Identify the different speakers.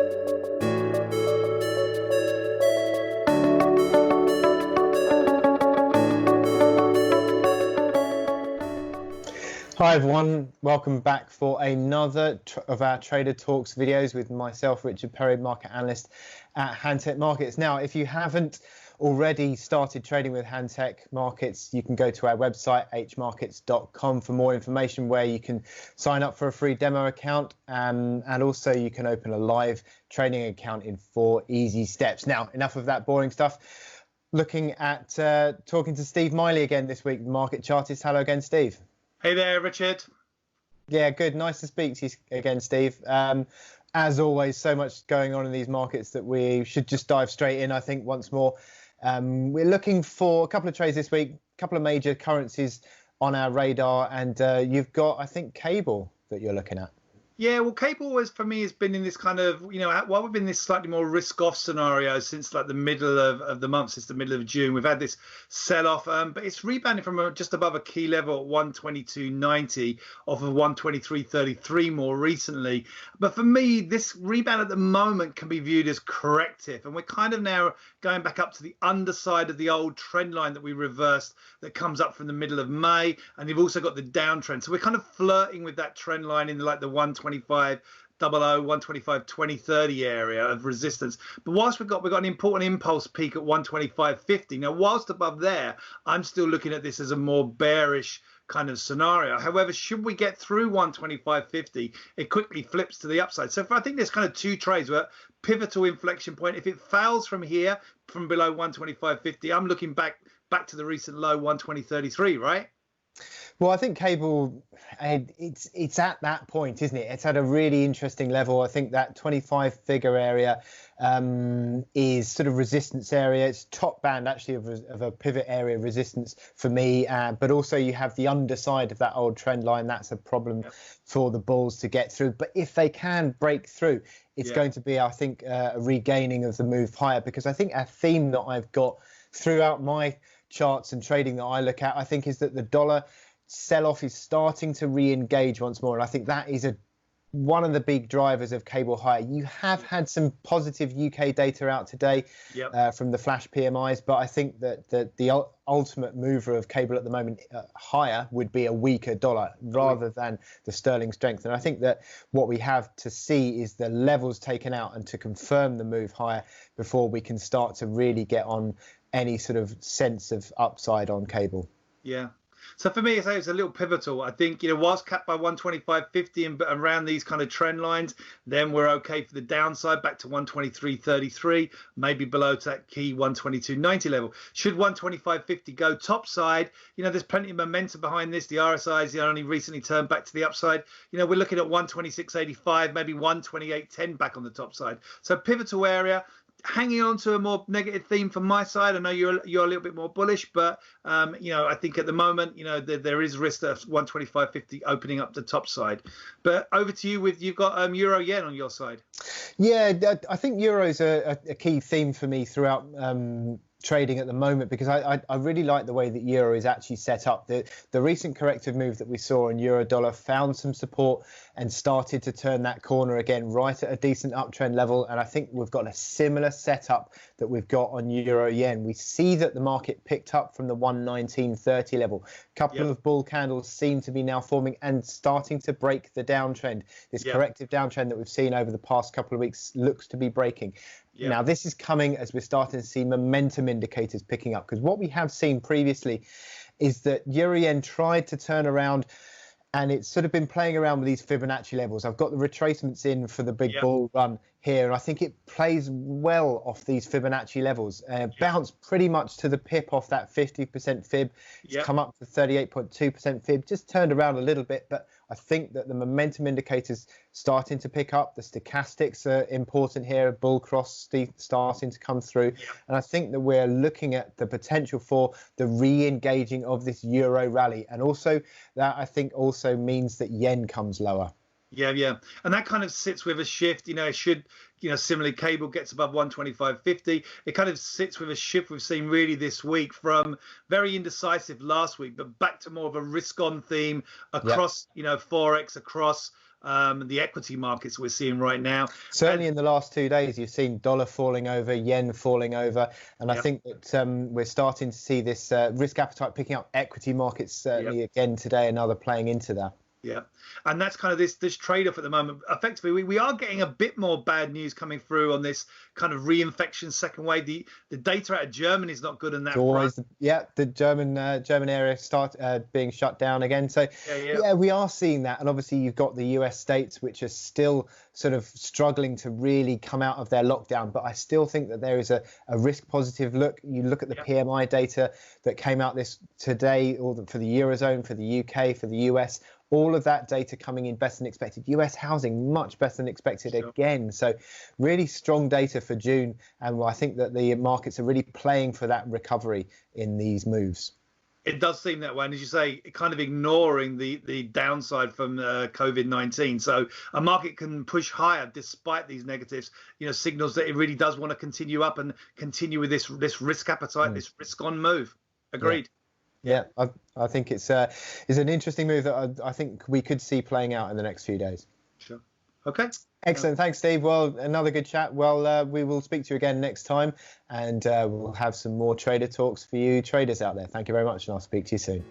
Speaker 1: Hi everyone, welcome back for another of our Trader Talks videos with myself, Richard Perry, Market Analyst at Hantec Markets. Now, if you haven't already started trading with Hantec Markets, you can go to our website, hmarkets.com, for more information where you can sign up for a free demo account, and also you can open a live trading account in 4 easy steps. Now, enough of that boring stuff. Looking at talking to Steve Miley again this week, Market Chartist. Hello again, Steve.
Speaker 2: Hey there, Richard.
Speaker 1: Yeah, good. Nice to speak to you again, Steve. As always, so much going on in these markets that we should just dive straight in, I think, once more. We're looking for a couple of trades this week, a couple of major currencies on our radar, and you've got, I think, cable that you're looking at.
Speaker 2: Yeah, well, cable always for me has been in this kind of, while we've been in this slightly more risk-off scenario since like the middle of the month, since the middle of June. We've had this sell-off, but it's rebounded from just above a key level at 122.90 off of 123.33 more recently. But for me, this rebound at the moment can be viewed as corrective, and we're kind of now going back up to the underside of the old trend line that we reversed that comes up from the middle of May, and you've also got the downtrend. So we're kind of flirting with that trend line in like the 125.00, 125, 2030 area of resistance. But whilst we've got an important impulse peak at 125.50. Now, whilst above there, I'm still looking at this as a more bearish kind of scenario. However, should we get through 125.50, it quickly flips to the upside. So I think there's kind of 2 trades where pivotal inflection point. If it fails from here, from below 125.50, I'm looking back to the recent low 120.33, right?
Speaker 1: Well, I think cable, it's at that point, isn't it? It's at a really interesting level. I think that 25 figure area is sort of resistance area. It's top band actually of a pivot area resistance for me. But also you have the underside of that old trend line. That's a problem for the bulls to get through. But if they can break through, it's going to be, I think, a regaining of the move higher, because I think a theme that I've got throughout my charts and trading that I look at, I think, is that the dollar sell-off is starting to re-engage once more, and I think that is one of the big drivers of cable higher. You have had some positive UK data out today from the flash PMIs, but I think that the ultimate mover of cable at the moment higher would be a weaker dollar rather than the sterling strength. And I think that what we have to see is the levels taken out and to confirm the move higher before we can start to really get on any sort of sense of upside on cable.
Speaker 2: Yeah. So for me, it's a little pivotal. I think, whilst capped by 125.50 and around these kind of trend lines, then we're okay for the downside back to 123.33, maybe below to that key 122.90 level. Should 125.50 go topside, there's plenty of momentum behind this. The RSI's only recently turned back to the upside. We're looking at 126.85, maybe 128.10 back on the top side. So pivotal area. Hanging on to a more negative theme from my side. I know you're a little bit more bullish, but I think at the moment, there is risk of 125.50 opening up the top side. But over to you you've got euro yen on your side.
Speaker 1: Yeah, I think euro is a key theme for me throughout trading at the moment, because I really like the way that euro is actually set up. The recent corrective move that we saw in euro dollar found some support and started to turn that corner again right at a decent uptrend level, and I think we've got a similar setup that we've got on euro yen. We see that the market picked up from the 119.30 level. A couple of bull candles seem to be now forming and starting to break the downtrend. This corrective downtrend that we've seen over the past couple of weeks looks to be breaking. Now, this is coming as we're starting to see momentum indicators picking up, because what we have seen previously is that euro yen tried to turn around and it's sort of been playing around with these Fibonacci levels. I've got the retracements in for the big bull run here, and I think it plays well off these Fibonacci levels. Bounced pretty much to the pip off that 50% fib. It's come up to 38.2% fib, just turned around a little bit, but I think that the momentum indicators starting to pick up. The stochastics are important here, bull cross starting to come through. And I think that we're looking at the potential for the re-engaging of this euro rally. And also that I think also means that yen comes lower.
Speaker 2: Yeah. And that kind of sits with a shift. It should, similarly, cable gets above 125.50. It kind of sits with a shift we've seen really this week from very indecisive last week, but back to more of a risk on theme across, Forex, across the equity markets we're seeing right now.
Speaker 1: Certainly in the last 2 days, you've seen dollar falling over, yen falling over. And I think that we're starting to see this risk appetite picking up. Equity markets certainly again today, another playing into that.
Speaker 2: Yeah, and that's kind of this trade-off at the moment. Effectively, we are getting a bit more bad news coming through on this kind of reinfection second wave. The data out of Germany is not good in that.
Speaker 1: Always, the German area start being shut down again. So we are seeing that, and obviously you've got the US states which are still sort of struggling to really come out of their lockdown. But I still think that there is a risk positive look. You look at the PMI data that came out today, or for the Eurozone, for the UK, for the US. All of that data coming in better than expected. US housing much better than expected again. So really strong data for June. And I think that the markets are really playing for that recovery in these moves.
Speaker 2: It does seem that way. And as you say, kind of ignoring the downside from COVID-19. So a market can push higher despite these negatives, signals that it really does want to continue up and continue with this risk appetite, this risk on move. Agreed.
Speaker 1: Yeah, I think it's an interesting move that I think we could see playing out in the next few days.
Speaker 2: Sure. Okay.
Speaker 1: Excellent. Thanks, Steve. Well, another good chat. Well, we will speak to you again next time, and we'll have some more trader talks for you traders out there. Thank you very much, and I'll speak to you soon.